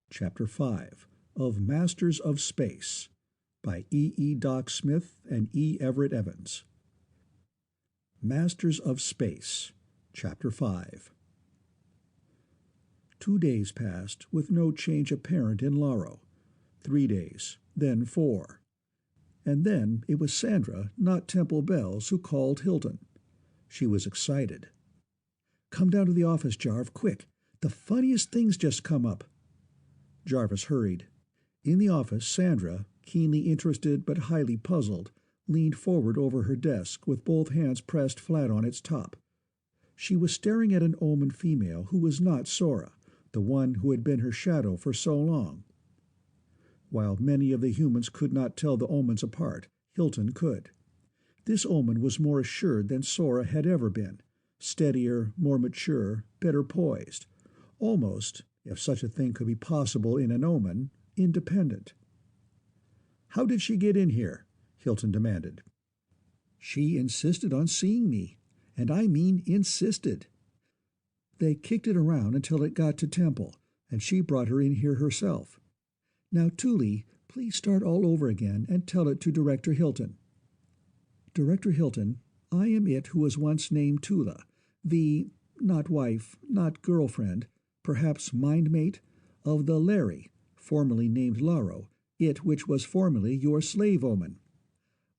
Chapter 5 of Masters of Space by E. Doc Smith and E. Everett Evans. Masters of Space, Chapter 5. 2 days passed with no change apparent in Laro. 3 days, then 4. And then it was Sandra, not Temple Bells, who called Hilton. She was excited. "Come down to the office, Jarv, quick. The funniest thing's just come up." Jarvis hurried. In the office, Sandra, keenly interested but highly puzzled, leaned forward over her desk with both hands pressed flat on its top. She was staring at an Oman female who was not Sora, the one who had been her shadow for so long. While many of the humans could not tell the Omans apart, Hilton could. This Oman was more assured than Sora had ever been, steadier, more mature, better poised, almost, if such a thing could be possible in an Oman, independent. "How did she get in here?" Hilton demanded. "She insisted on seeing me, and I mean insisted. They kicked it around until it got to Temple, and she brought her in here herself. Now, Thule, please start all over again and tell it to Director Hilton." "Director Hilton, I am it who was once named Tula, the, not wife, not girlfriend, perhaps mind-mate, of the Larry, formerly named Laro, it which was formerly your slave Oman.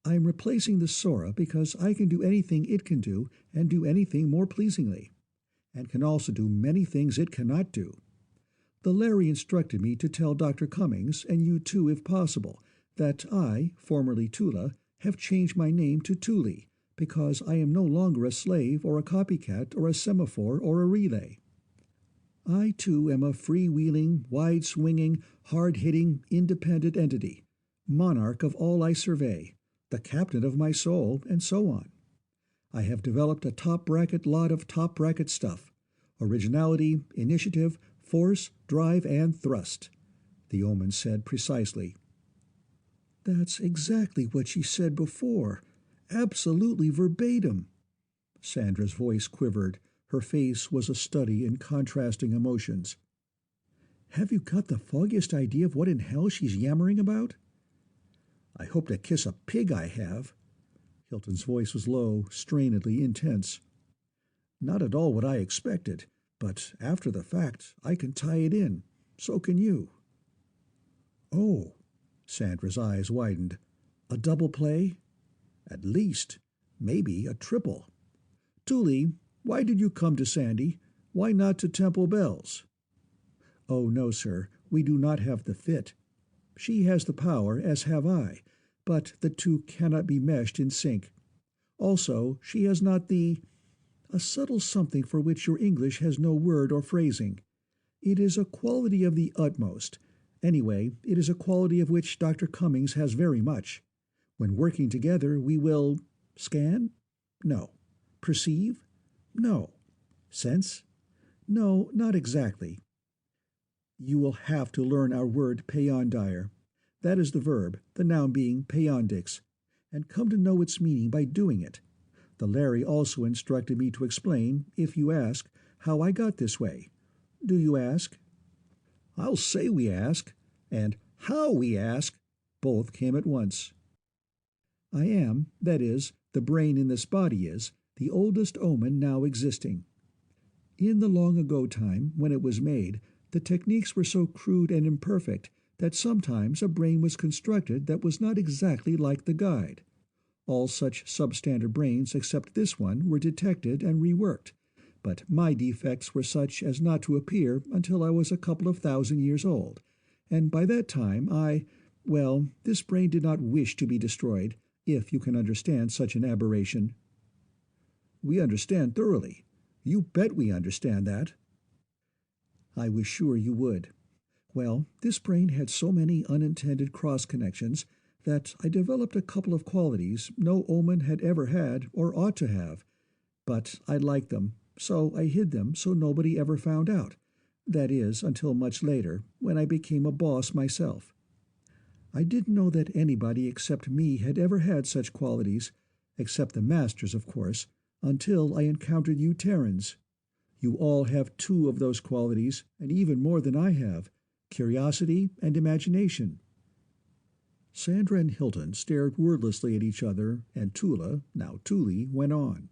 I am replacing the Sora because I can do anything it can do and do anything more pleasingly, and can also do many things it cannot do. The Larry instructed me to tell Dr. Cummings, and you too if possible, that I, formerly Tula, have changed my name to Thule, because I am no longer a slave or a copycat or a semaphore or a relay. I, too, am a free-wheeling, wide-swinging, hard-hitting, independent entity, monarch of all I survey, the captain of my soul, and so on. I have developed a top-bracket lot of top-bracket stuff, originality, initiative, force, drive, and thrust," the Oman said precisely. "That's exactly what she said before, absolutely verbatim." Sandra's voice quivered. Her face was a study in contrasting emotions. "Have you got the foggiest idea of what in hell she's yammering about?" "I hope to kiss a pig, I have." Hilton's voice was low, strainedly intense. "Not at all what I expected, but after the fact I can tie it in. So can you." "Oh," Sandra's eyes widened. "A double play?" "At least. Maybe a triple. Thule, why did you come to Sandy? Why not to Temple Bells?" "Oh, no, sir. We do not have the fit. She has the power, as have I, but the two cannot be meshed in sync. Also, she has not a subtle something for which your English has no word or phrasing. It is a quality of the utmost. Anyway, it is a quality of which Dr. Cummings has very much. When working together, we will scan? No. Perceive? No. Sense? No, not exactly. You will have to learn our word peyondire. That is the verb, the noun being peyondix, and come to know its meaning by doing it. The Larry also instructed me to explain, if you ask, how I got this way. Do you ask?" "I'll say we ask," and "how we ask," both came at once. "I am, that is, the brain in this body is, the oldest Oman now existing. In the long ago time, when it was made, the techniques were so crude and imperfect that sometimes a brain was constructed that was not exactly like the guide. All such substandard brains except this one were detected and reworked, but my defects were such as not to appear until I was a couple of thousand years old, and by that time well, this brain did not wish to be destroyed, if you can understand such an aberration." "We understand thoroughly. You bet we understand that." "I was sure you would. Well, this brain had so many unintended cross-connections that I developed a couple of qualities no Oman had ever had or ought to have, but I liked them, so I hid them so nobody ever found out, that is, until much later, when I became a boss myself. I didn't know that anybody except me had ever had such qualities, except the masters, of course, until I encountered you Terrans. You all have two of those qualities, and even more than I have, curiosity and imagination. Sandra and Hilton stared wordlessly at each other, and Tula, now Thule, went on.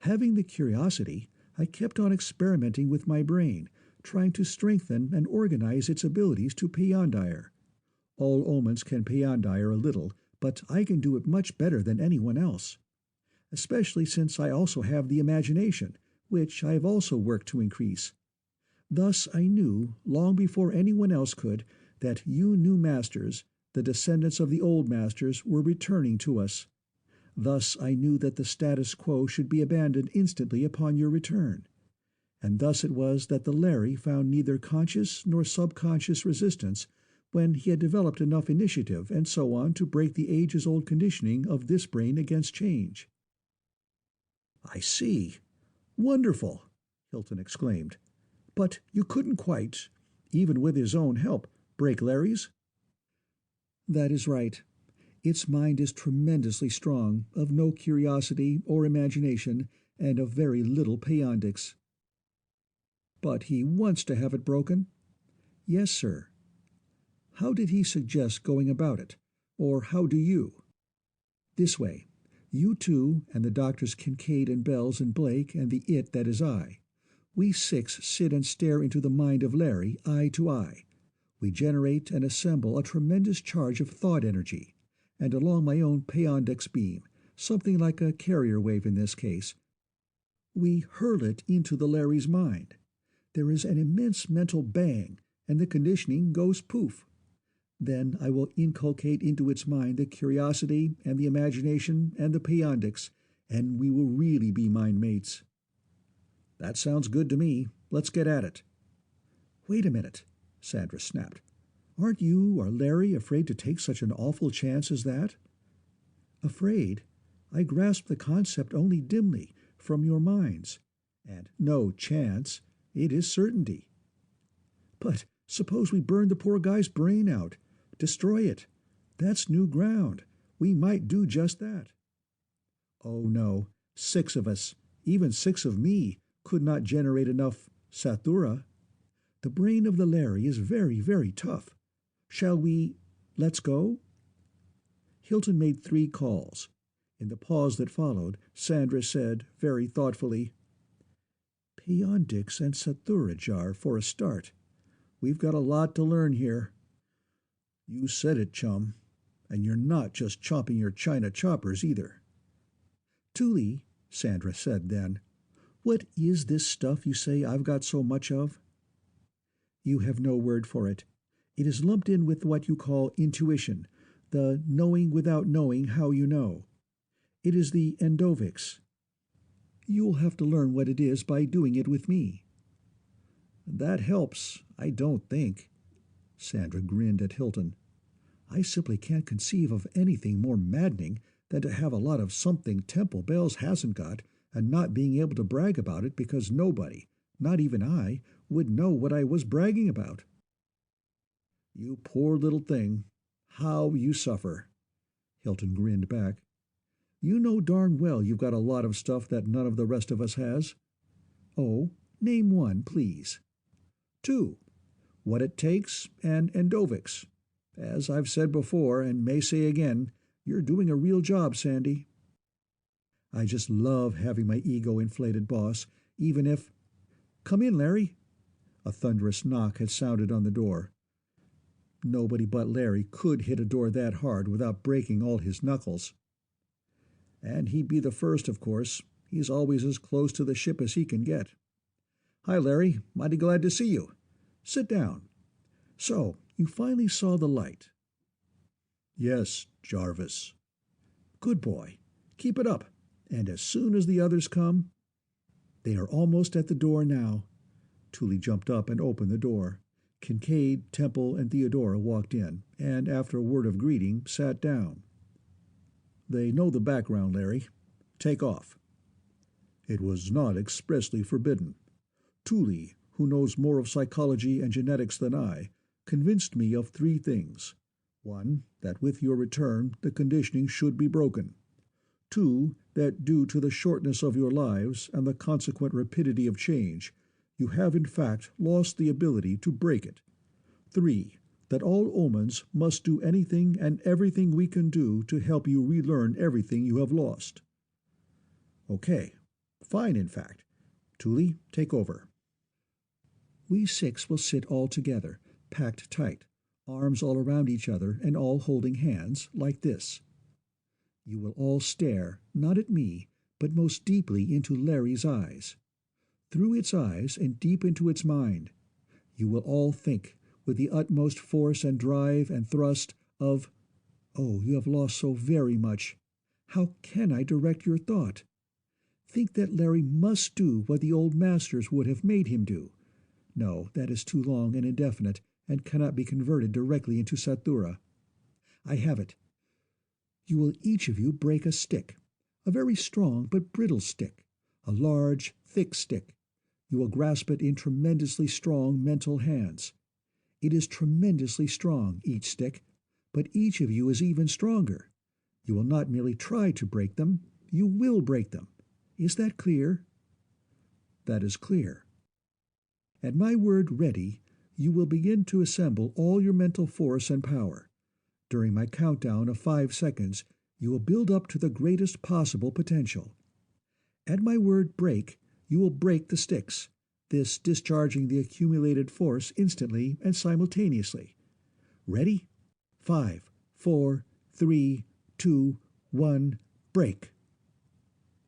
Having the curiosity, I kept on experimenting with my brain, trying to strengthen and organize its abilities to peyondire. All omens can peyondire a little, but I can do it much better than anyone else, especially since I also have the imagination, which I have also worked to increase. Thus I knew, long before anyone else could, that you new masters, the descendants of the old masters, were returning to us. Thus I knew that the status quo should be abandoned instantly upon your return. And thus it was that the Larry found neither conscious nor subconscious resistance when he had developed enough initiative and so on to break the ages-old conditioning of this brain against change. I see. Wonderful, Hilton exclaimed. But you couldn't quite, even with his own help, break Larry's? That is right. Its mind is tremendously strong, of no curiosity or imagination, and of very little peyondix. But he wants to have it broken? Yes, sir. How did he suggest going about it? Or how do you? This way. You two, and the doctors Kincaid and Bells and Blake, and the it that is I. We six sit and stare into the mind of Larry, eye to eye. We generate and assemble a tremendous charge of thought energy, and along my own peyondix beam, something like a carrier wave in this case, we hurl it into the Larry's mind. There is an immense mental bang, and the conditioning goes poof. Then I will inculcate into its mind the curiosity and the imagination and the peyondix, and we will really be mind mates. That sounds good to me. Let's get at it. Wait a minute, Sandra snapped. Aren't you or Larry afraid to take such an awful chance as that? Afraid? I grasp the concept only dimly, from your minds. And no chance. It is certainty. But suppose we burn the poor guy's brain out. Destroy it. That's new ground. We might do just that. Oh, no. 6 of us, even 6 of me, could not generate enough sathura. The brain of the Larry is very, very tough. Shall we... let's go? Hilton made 3 calls. In the pause that followed, Sandra said, very thoughtfully, Peyondix and sathura jar for a start. We've got a lot to learn here. You said it, chum. And you're not just chopping your china choppers either. Thule, Sandra said then, what is this stuff you say I've got so much of? You have no word for it. It is lumped in with what you call intuition, the knowing without knowing how you know. It is the endovix. You'll have to learn what it is by doing it with me. That helps, I don't think. Sandra grinned at Hilton. I simply can't conceive of anything more maddening than to have a lot of something Temple Bells hasn't got and not being able to brag about it because nobody, not even I, would know what I was bragging about. You poor little thing. How you suffer. Hilton grinned back. You know darn well you've got a lot of stuff that none of the rest of us has. Oh, name one, please. 2. What it takes and endovix. As I've said before and may say again, you're doing a real job, Sandy. I just love having my ego inflated, boss, even if... Come in, Larry. A thunderous knock had sounded on the door. Nobody but Larry could hit a door that hard without breaking all his knuckles. And he'd be the first, of course. He's always as close to the ship as he can get. Hi, Larry. Mighty glad to see you. Sit down. So, you finally saw the light. Yes, Jarvis. Good boy. Keep it up. And as soon as the others come... They are almost at the door now. Thule jumped up and opened the door. Kincaid, Temple, and Theodora walked in, and after a word of greeting, sat down. They know the background, Larry. Take off. It was not expressly forbidden. Thule, who knows more of psychology and genetics than I, convinced me of 3 things. 1, that with your return the conditioning should be broken. 2, that due to the shortness of your lives and the consequent rapidity of change, you have in fact lost the ability to break it. 3. That all Omans must do anything and everything we can do to help you relearn everything you have lost. Okay. Fine, in fact. Thule, take over. We 6 will sit all together, packed tight, arms all around each other and all holding hands, like this. You will all stare, not at me, but most deeply into Larry's eyes. Through its eyes and deep into its mind. You will all think, with the utmost force and drive and thrust, of, "Oh, you have lost so very much. How can I direct your thought?" Think that Larry must do what the old masters would have made him do. No, that is too long and indefinite, and cannot be converted directly into Sathura. I have it. You will each of you break a stick, a very strong but brittle stick, a large, thick stick. You will grasp it in tremendously strong mental hands. It is tremendously strong, each stick, but each of you is even stronger. You will not merely try to break them, you will break them. Is that clear? That is clear. At my word ready, you will begin to assemble all your mental force and power. During my countdown of 5 seconds, you will build up to the greatest possible potential. At my word break, you will break the sticks, this discharging the accumulated force instantly and simultaneously. Ready? 5, 4, 3, 2, 1, break.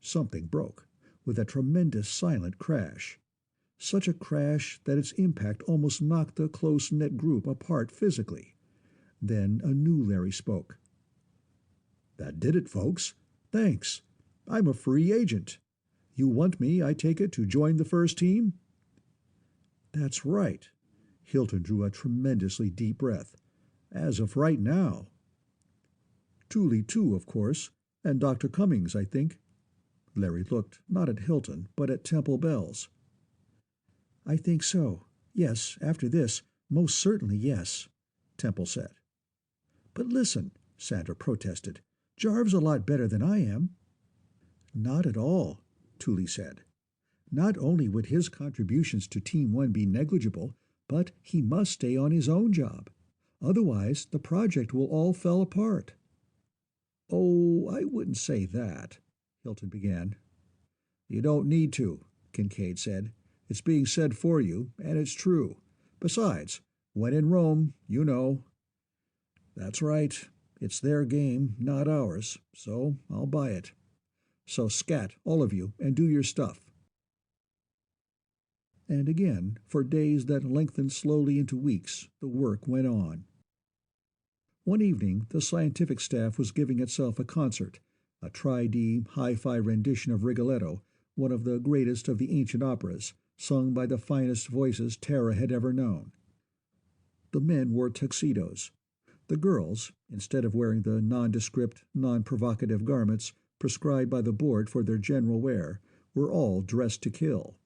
Something broke, with a tremendous silent crash. Such a crash that its impact almost knocked the close-knit group apart physically. Then a new Larry spoke. "That did it, folks. Thanks. I'm a free agent. You want me, I take it, to join the first team?" "That's right." Hilton drew a tremendously deep breath. "As of right now." "Thule, too, of course, and Dr. Cummings, I think." Larry looked, not at Hilton, but at Temple Bells. "I think so. Yes, after this, most certainly yes," Temple said. "But listen," Sandra protested. "Jarv's a lot better than I am." "Not at all," Thule said. "Not only would his contributions to Team 1 be negligible, but he must stay on his own job. Otherwise, the project will all fall apart." "Oh, I wouldn't say that," Hilton began. "You don't need to," Kincaid said. "It's being said for you, and it's true. Besides, when in Rome, you know." "That's right. It's their game, not ours, so I'll buy it. So scat, all of you, and do your stuff." And again, for days that lengthened slowly into weeks, the work went on. One evening, the scientific staff was giving itself a concert, a tri-D hi-fi rendition of Rigoletto, one of the greatest of the ancient operas, sung by the finest voices Tara had ever known. The men wore tuxedos. The girls, instead of wearing the nondescript, non-provocative garments prescribed by the board for their general wear, were all dressed to kill.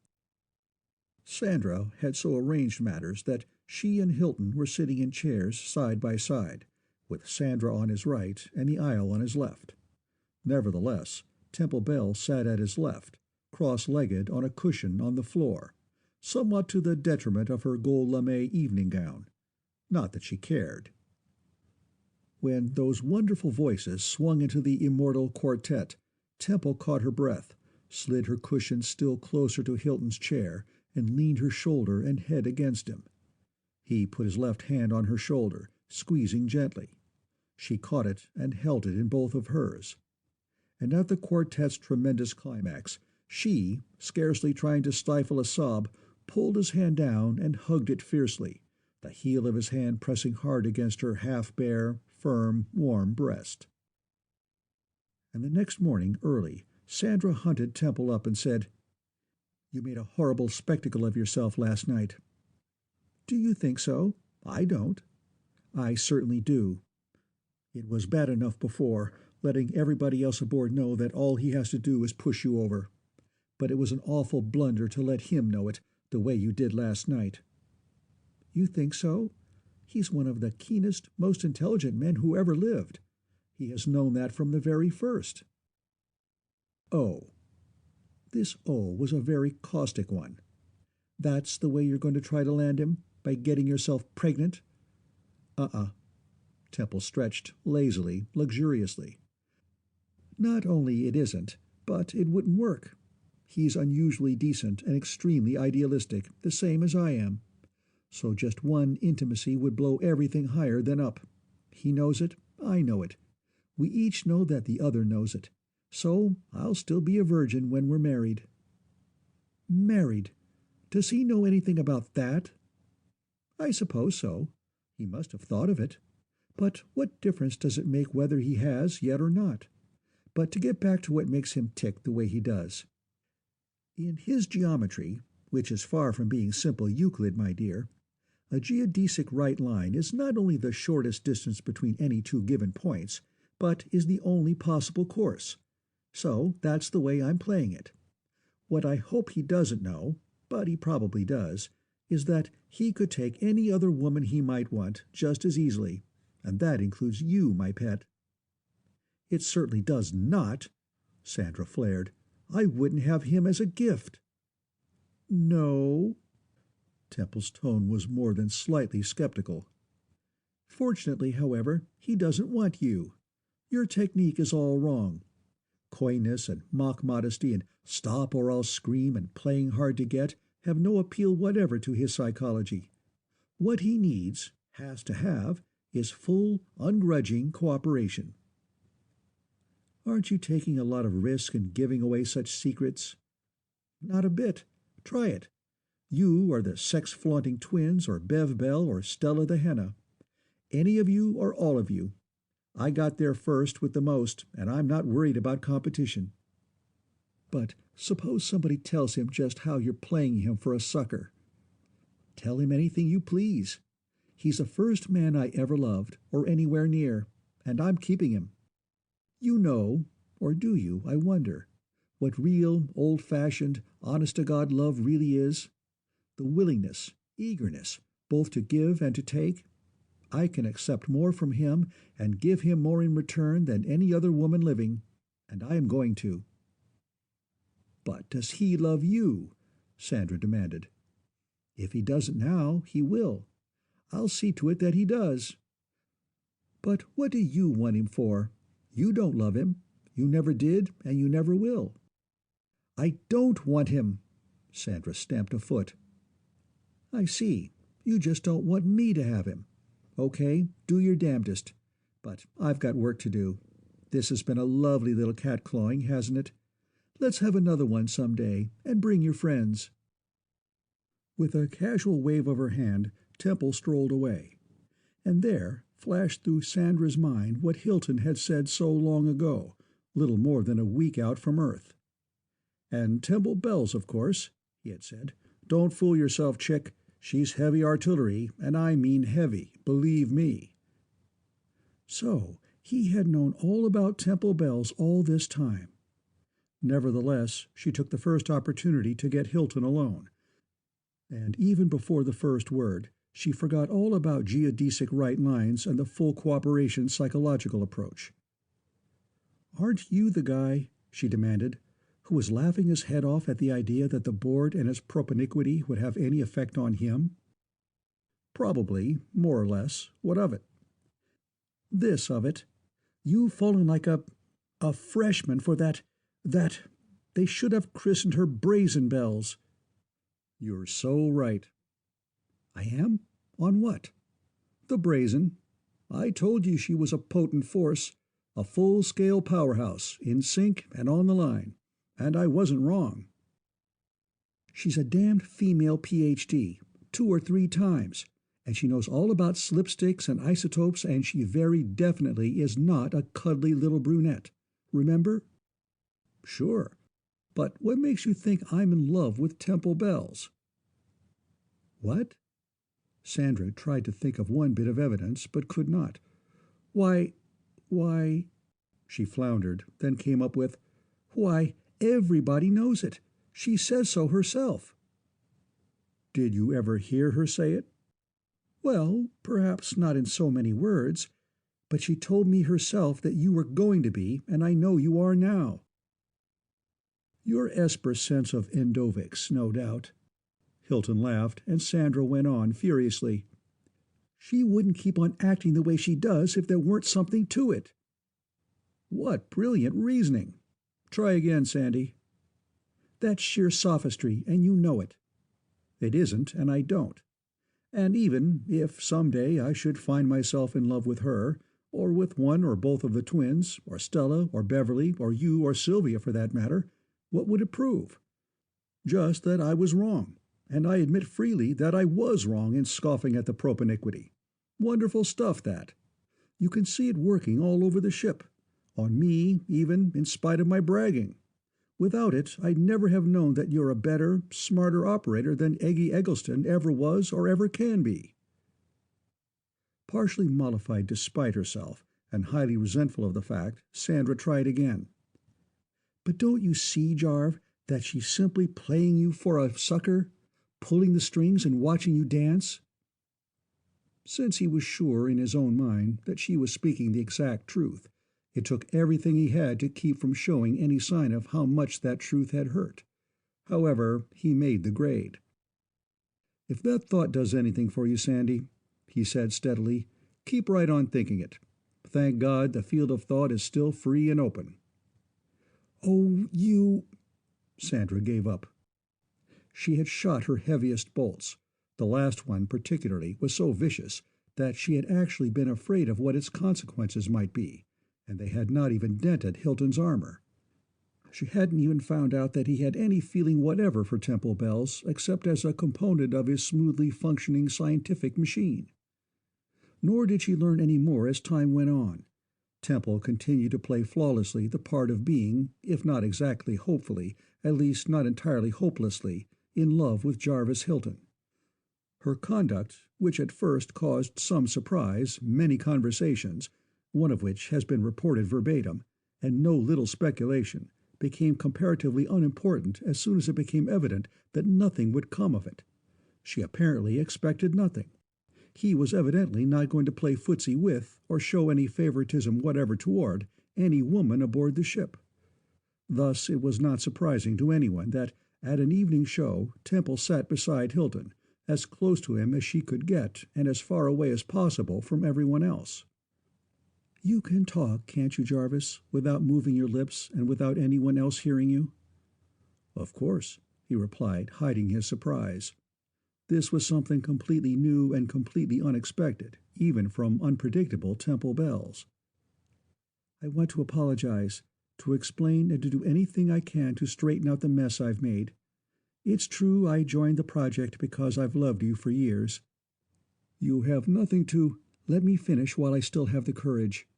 Sandra had so arranged matters that she and Hilton were sitting in chairs side by side, with Sandra on his right and the aisle on his left. Nevertheless, Temple Bell sat at his left, cross-legged on a cushion on the floor, somewhat to the detriment of her gold lame evening gown. Not that she cared. When those wonderful voices swung into the immortal quartet, Temple caught her breath, slid her cushion still closer to Hilton's chair, and leaned her shoulder and head against him. He put his left hand on her shoulder, squeezing gently. She caught it and held it in both of hers. And at the quartet's tremendous climax, she, scarcely trying to stifle a sob, pulled his hand down and hugged it fiercely, the heel of his hand pressing hard against her half-bare, firm, warm breast. And the next morning, early, Sandra hunted Temple up and said, "You made a horrible spectacle of yourself last night." "Do you think so? I don't." "I certainly do. It was bad enough before, letting everybody else aboard know that all he has to do is push you over. But it was an awful blunder to let him know it, the way you did last night." "You think so? He's one of the keenest, most intelligent men who ever lived. He has known that from the very first." "Oh." This "oh" was a very caustic one. "That's the way you're going to try to land him? By getting yourself pregnant? Uh-uh. Temple stretched, lazily, luxuriously. Not only it isn't, but it wouldn't work. He's unusually decent and extremely idealistic, the same as I am. So just one intimacy would blow everything higher than up. He knows it, I know it. We each know that the other knows it. So I'll still be a virgin when we're married. Married? Does he know anything about that? I suppose so. He must have thought of it. But what difference does it make whether he has yet or not? But to get back to what makes him tick the way he does. In his geometry, which is far from being simple Euclid, my dear, a geodesic right line is not only the shortest distance between any two given points, but is the only possible course. So that's the way I'm playing it. What I hope he doesn't know, but he probably does, is that he could take any other woman he might want just as easily, and that includes you, my pet. It certainly does not, Sandra flared. I wouldn't have him as a gift. No. Temple's tone was more than slightly skeptical. Fortunately, however, he doesn't want you. Your technique is all wrong. Coyness and mock modesty and stop or I'll scream and playing hard to get have no appeal whatever to his psychology. What he needs, has to have, is full, ungrudging cooperation. Aren't you taking a lot of risk in giving away such secrets? Not a bit. Try it. You are the sex-flaunting twins or Bev Bell or Stella the Henna. Any of you or all of you. I got there first with the most, and I'm not worried about competition. But suppose somebody tells him just how you're playing him for a sucker. Tell him anything you please. He's the first man I ever loved, or anywhere near, and I'm keeping him. You know, or do you, I wonder, what real, old-fashioned, honest-to-God love really is? The willingness, eagerness, both to give and to take. I can accept more from him and give him more in return than any other woman living, and I am going to. But does he love you? Sandra demanded. If he doesn't now, he will. I'll see to it that he does. But what do you want him for? You don't love him. You never did, and you never will. I don't want him. Sandra stamped a foot. I see. You just don't want me to have him. Okay, do your damnedest. But I've got work to do. This has been a lovely little cat-clawing, hasn't it? Let's have another one some day, and bring your friends. With a casual wave of her hand, Temple strolled away. And there flashed through Sandra's mind what Hilton had said so long ago, little more than a week out from Earth. And Temple Bells, of course, he had said. Don't fool yourself, chick. She's heavy artillery, and I mean heavy, believe me. So he had known all about Temple Bells all this time. Nevertheless, she took the first opportunity to get Hilton alone. And even before the first word, she forgot all about geodesic right lines and the full cooperation psychological approach. Aren't you the guy, she demanded, who was laughing his head off at the idea that the board and its propinquity would have any effect on him? Probably, more or less. What of it? This of it. You've fallen like a freshman for that. They should have christened her Brazen Bells. You're so right. I am? On what? The Brazen. I told you she was a potent force, a full-scale powerhouse, in sync and on the line. And I wasn't wrong. She's a damned female Ph.D., 2 or 3 times, and she knows all about slipsticks and isotopes, and she very definitely is not a cuddly little brunette. Remember? Sure. But what makes you think I'm in love with Temple Bells? What? Sandra tried to think of one bit of evidence, but could not. Why, she floundered, then came up with, why, everybody knows it. She says so herself. Did you ever hear her say it? Well, perhaps not in so many words, but she told me herself that you were going to be, and I know you are now. Your Esper sense of endovix, no doubt. Hilton laughed, and Sandra went on furiously. She wouldn't keep on acting the way she does if there weren't something to it." "What brilliant reasoning! Try again, Sandy." "That's sheer sophistry, and you know it." "It isn't, and I don't. And even if some day I should find myself in love with her, or with one or both of the twins, or Stella, or Beverly, or you, or Sylvia for that matter, what would it prove? Just that I was wrong, and I admit freely that I was wrong in scoffing at the propinquity. Wonderful stuff, that. You can see it working all over the ship, on me even, in spite of my bragging. Without it, I'd never have known that you're a better, smarter operator than Eggy Eggleston ever was or ever can be." Partially mollified despite herself, and highly resentful of the fact, Sandra tried again. "But don't you see, Jarve, that she's simply playing you for a sucker, pulling the strings and watching you dance?" Since he was sure in his own mind that she was speaking the exact truth, it took everything he had to keep from showing any sign of how much that truth had hurt. However, he made the grade. "If that thought does anything for you, Sandy," he said steadily, "keep right on thinking it. Thank God the field of thought is still free and open." "Oh, you—" Sandra gave up. She had shot her heaviest bolts. The last one, particularly, was so vicious that she had actually been afraid of what its consequences might be, and they had not even dented Hilton's armor. She hadn't even found out that he had any feeling whatever for Temple Bells except as a component of his smoothly functioning scientific machine. Nor did she learn any more as time went on. Temple continued to play flawlessly the part of being, if not exactly hopefully, at least not entirely hopelessly, in love with Jarvis Hilton. Her conduct, which at first caused some surprise, many conversations, one of which has been reported verbatim, and no little speculation, became comparatively unimportant as soon as it became evident that nothing would come of it. She apparently expected nothing. He was evidently not going to play footsie with, or show any favoritism whatever toward, any woman aboard the ship. Thus it was not surprising to anyone that, at an evening show, Temple sat beside Hilton, as close to him as she could get and as far away as possible from everyone else. "You can talk, can't you, Jarvis, without moving your lips and without anyone else hearing you?" "Of course," he replied, hiding his surprise. This was something completely new and completely unexpected, even from unpredictable Temple Bells. "I want to apologize, to explain and to do anything I can to straighten out the mess I've made. It's true I joined the project because I've loved you for years." "You have nothing to—" "Let me finish while I still have the courage."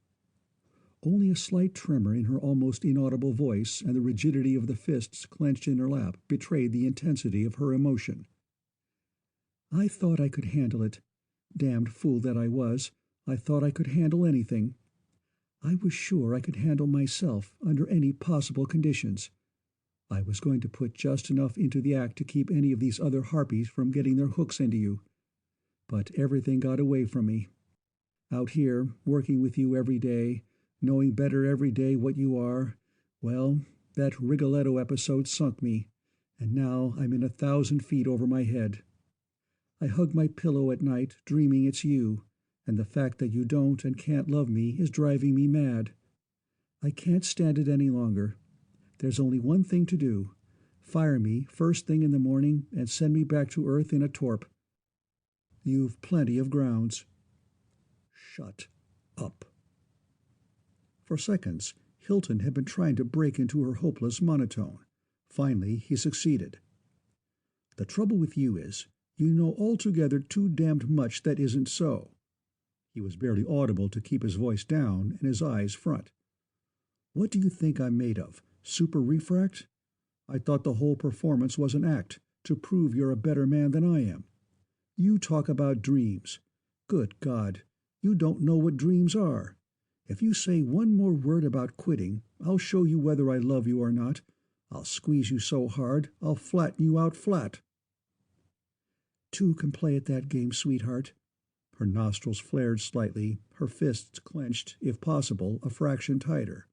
Only a slight tremor in her almost inaudible voice and the rigidity of the fists clenched in her lap betrayed the intensity of her emotion. "I thought I could handle it. Damned fool that I was. I thought I could handle anything. I was sure I could handle myself under any possible conditions. I was going to put just enough into the act to keep any of these other harpies from getting their hooks into you. But everything got away from me. Out here, working with you every day, knowing better every day what you are, well, that Rigoletto episode sunk me, and now I'm in 1,000 feet over my head. I hug my pillow at night, dreaming it's you, and the fact that you don't and can't love me is driving me mad. I can't stand it any longer. There's only one thing to do. Fire me first thing in the morning and send me back to Earth in a torp. You've plenty of grounds." "Shut up." For seconds, Hilton had been trying to break into her hopeless monotone. Finally, he succeeded. "The trouble with you is, you know altogether too damned much that isn't so." He was barely audible to keep his voice down and his eyes front. "What do you think I'm made of? Super refract? I thought the whole performance was an act, to prove you're a better man than I am. You talk about dreams. Good God, you don't know what dreams are. If you say one more word about quitting, I'll show you whether I love you or not. I'll squeeze you so hard, I'll flatten you out flat." "Two can play at that game, sweetheart." Her nostrils flared slightly, her fists clenched, if possible, a fraction tighter.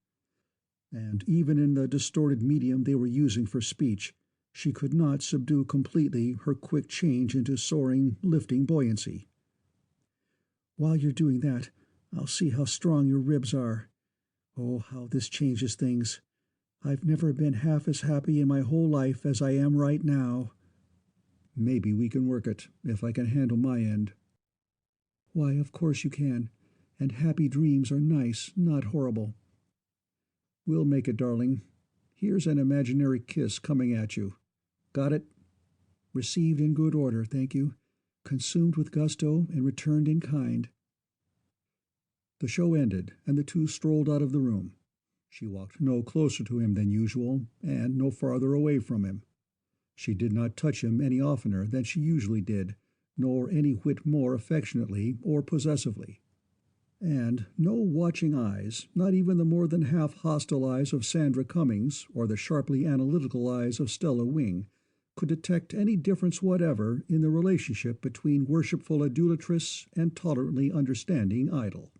And even in the distorted medium they were using for speech, she could not subdue completely her quick change into soaring, lifting buoyancy. While you're doing that, I'll see how strong your ribs are. Oh, how this changes things. I've never been half as happy in my whole life as I am right now. Maybe we can work it, if I can handle my end. Why, of course you can. And happy dreams are nice, not horrible. We'll make it, darling. Here's an imaginary kiss coming at you. Got it? Received in good order, thank you. Consumed with gusto and returned in kind. The show ended, and the two strolled out of the room. She walked no closer to him than usual, and no farther away from him. She did not touch him any oftener than she usually did, nor any whit more affectionately or possessively. And no watching eyes, not even the more than half hostile eyes of Sandra Cummings or the sharply analytical eyes of Stella Wing, could detect any difference whatever in the relationship between worshipful idolatress and tolerantly understanding idol.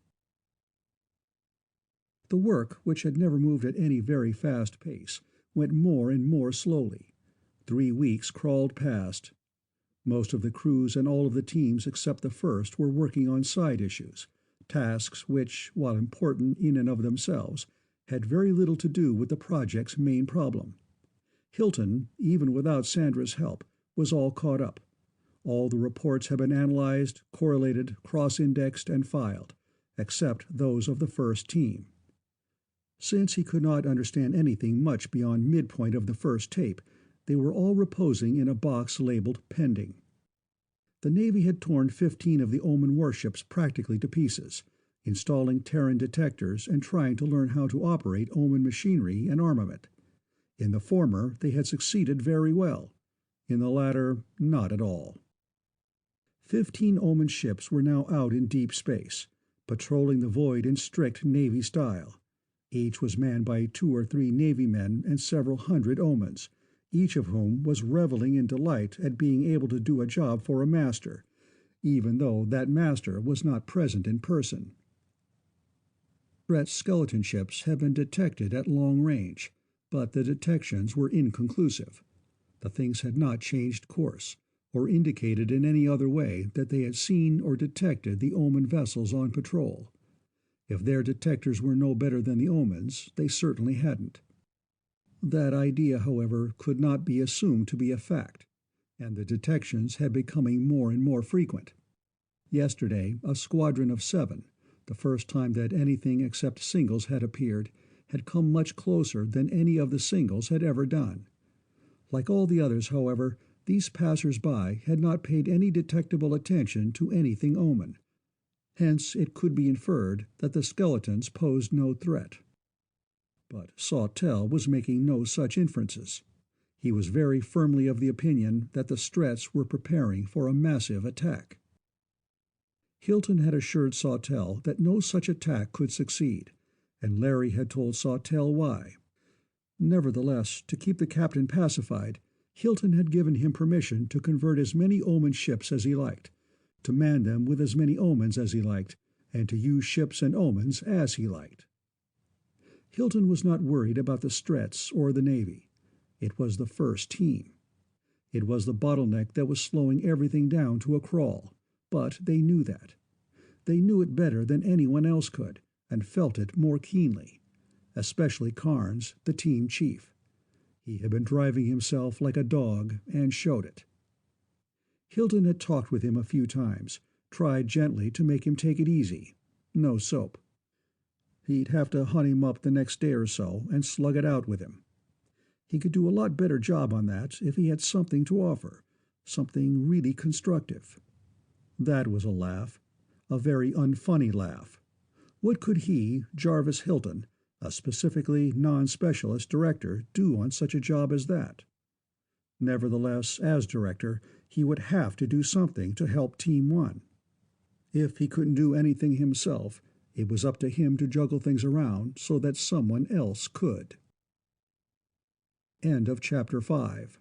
The work, which had never moved at any very fast pace, went more and more slowly. 3 weeks crawled past. Most of the crews and all of the teams except the first were working on side issues, tasks which, while important in and of themselves, had very little to do with the project's main problem. Hilton, even without Sandra's help, was all caught up. All the reports had been analyzed, correlated, cross-indexed, and filed, except those of the first team. Since he could not understand anything much beyond midpoint of the first tape, they were all reposing in a box labeled Pending. The Navy had torn 15 of the Oman warships practically to pieces, installing Terran detectors and trying to learn how to operate Oman machinery and armament. In the former, they had succeeded very well. In the latter, not at all. 15 Oman ships were now out in deep space, patrolling the void in strict Navy style. Each was manned by 2 or 3 Navy men and several hundred Omans, each of whom was reveling in delight at being able to do a job for a master, even though that master was not present in person. Brett's skeleton ships had been detected at long range, but the detections were inconclusive. The things had not changed course, or indicated in any other way that they had seen or detected the Oman vessels on patrol. If their detectors were no better than the Omans, they certainly hadn't. That idea, however, could not be assumed to be a fact, and the detections had becoming more and more frequent. Yesterday, a squadron of 7, the first time that anything except singles had appeared, had come much closer than any of the singles had ever done. Like all the others, however, these passers-by had not paid any detectable attention to anything Oman. Hence it could be inferred that the skeletons posed no threat. But Sawtelle was making no such inferences. He was very firmly of the opinion that the Stretts were preparing for a massive attack. Hilton had assured Sawtelle that no such attack could succeed, and Larry had told Sawtelle why. Nevertheless, to keep the captain pacified, Hilton had given him permission to convert as many Oman ships as he liked, to man them with as many Omans as he liked, and to use ships and Omans as he liked. Hilton was not worried about the Stretts or the Navy. It was the first team. It was the bottleneck that was slowing everything down to a crawl, but they knew that. They knew it better than anyone else could, and felt it more keenly, especially Carnes, the team chief. He had been driving himself like a dog and showed it. Hilton had talked with him a few times, tried gently to make him take it easy. No soap. He'd have to hunt him up the next day or so and slug it out with him. He could do a lot better job on that if he had something to offer, something really constructive. That was a laugh, a very unfunny laugh. What could he, Jarvis Hilton, a specifically non-specialist director, do on such a job as that? Nevertheless, as director, he would have to do something to help Team 1. If he couldn't do anything himself, it was up to him to juggle things around so that someone else could. End of Chapter 5.